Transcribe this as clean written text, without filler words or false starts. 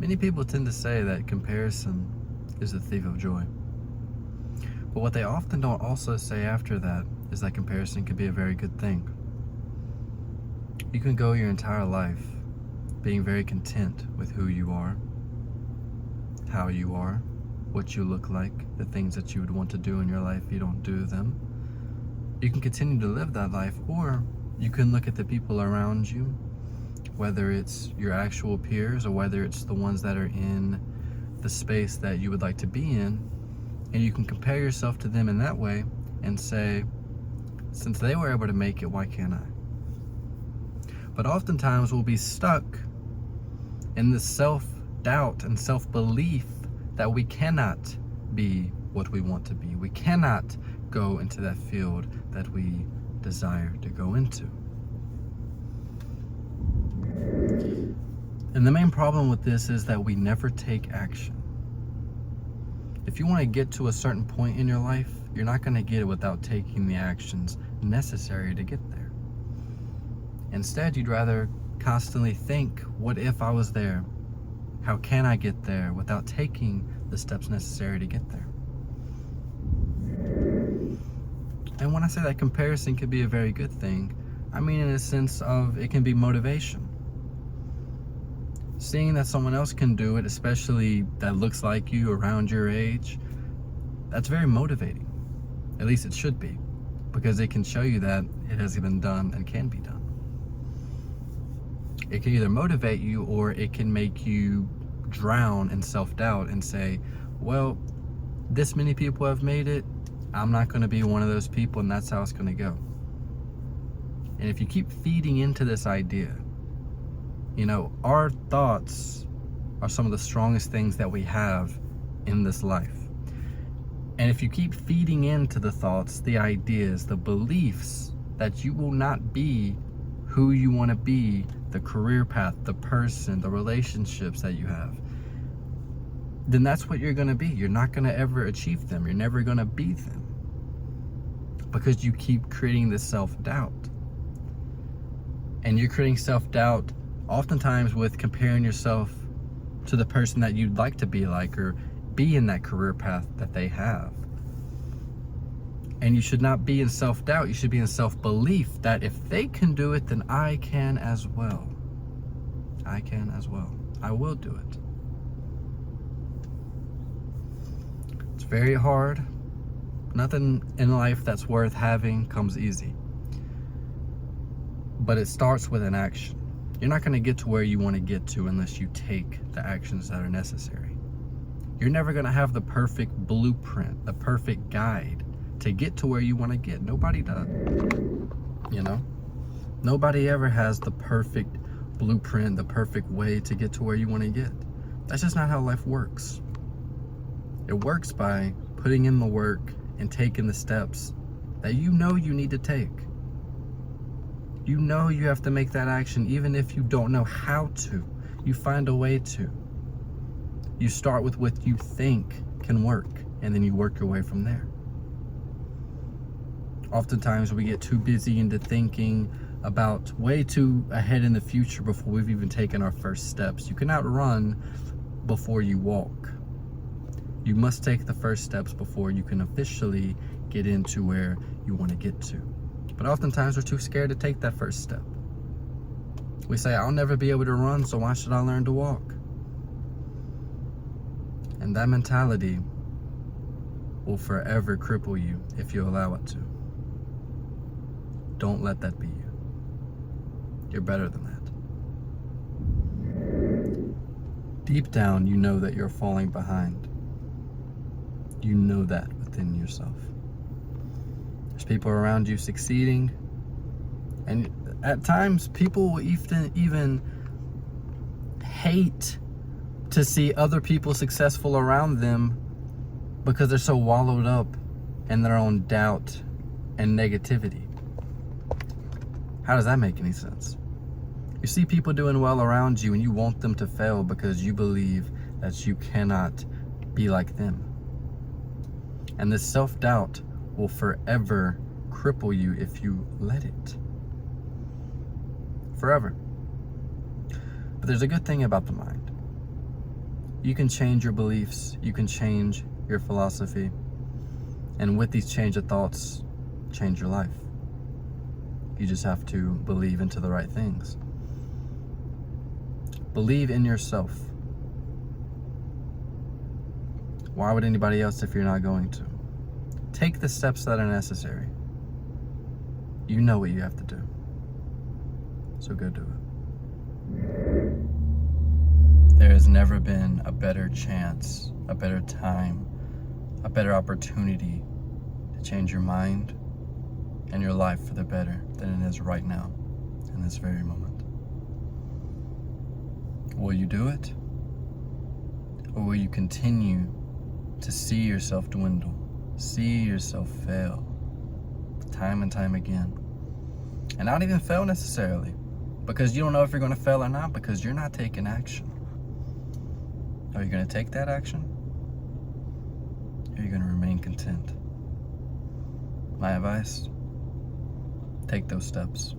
Many people tend to say that comparison is the thief of joy. But what they often don't also say after that is that comparison can be a very good thing. You can go your entire life being very content with who you are, how you are, what you look like, the things that you would want to do in your life, you don't do them. You can continue to live that life, or you can look at the people around you, whether it's your actual peers or whether it's the ones that are in the space that you would like to be in, and you can compare yourself to them in that way and say, since they were able to make it, why can't I? But oftentimes we'll be stuck in this self-doubt and self-belief that we cannot be what we want to be. We cannot go into that field that we desire to go into. And the main problem with this is that we never take action. If you want to get to a certain point in your life, you're not going to get it without taking the actions necessary to get there. Instead, you'd rather constantly think, what if I was there? How can I get there, without taking the steps necessary to get there? And when I say that comparison can be a very good thing, I mean in a sense of it can be motivation. Seeing that someone else can do it, especially that looks like you, around your age, that's very motivating. At least it should be, because it can show you that it has been done and can be done. It can either motivate you, or it can make you drown in self-doubt and say, well, this many people have made it, I'm not going to be one of those people, and that's how it's going to go. And if you keep feeding into this idea, you know, our thoughts are some of the strongest things that we have in this life. And if you keep feeding into the thoughts, the ideas, the beliefs that you will not be who you want to be, the career path, the person, the relationships that you have, then that's what you're going to be. You're not going to ever achieve them. You're never going to be them, because you keep creating this self-doubt. And you're creating self-doubt oftentimes with comparing yourself to the person that you'd like to be like, or be in that career path that they have. And you should not be in self-doubt. You should be in self-belief that if they can do it, then I can as well. I can as well. I will do it. It's very hard. Nothing in life that's worth having comes easy. But it starts with an action. You're not going to get to where you want to get to unless you take the actions that are necessary. You're never going to have the perfect blueprint, the perfect guide to get to where you want to get. Nobody does. You know? Nobody ever has the perfect blueprint, the perfect way to get to where you want to get. That's just not how life works. It works by putting in the work and taking the steps that you know you need to take. You know you have to make that action, even if you don't know how to. You find a way to. You start with what you think can work, and then you work your way from there. Oftentimes we get too busy into thinking about way too ahead in the future before we've even taken our first steps. You cannot run before you walk. You must take the first steps before you can officially get into where you want to get to. But oftentimes we're too scared to take that first step. We say, I'll never be able to run, so why should I learn to walk? And that mentality will forever cripple you if you allow it to. Don't let that be you. You're better than that. Deep down, you know that you're falling behind. You know that within yourself. There's people around you succeeding, and at times people will even hate to see other people successful around them because they're so wallowed up in their own doubt and negativity. How does that make any sense? You see people doing well around you and you want them to fail because you believe that you cannot be like them. And this self-doubt will forever cripple you if you let it. Forever. But there's a good thing about the mind. You can change your beliefs. You can change your philosophy. And with these change of thoughts, change your life. You just have to believe into the right things. Believe in yourself. Why would anybody else if you're not going to? Take the steps that are necessary. You know what you have to do. So go do it. There has never been a better chance, a better time, a better opportunity to change your mind and your life for the better than it is right now, in this very moment. Will you do it? Or will you continue to see yourself dwindle, see yourself fail time and time again? And not even fail necessarily, because you don't know if you're going to fail or not, because you're not taking action. Are you going to take that action? Or are you going to remain content? My advice, take those steps.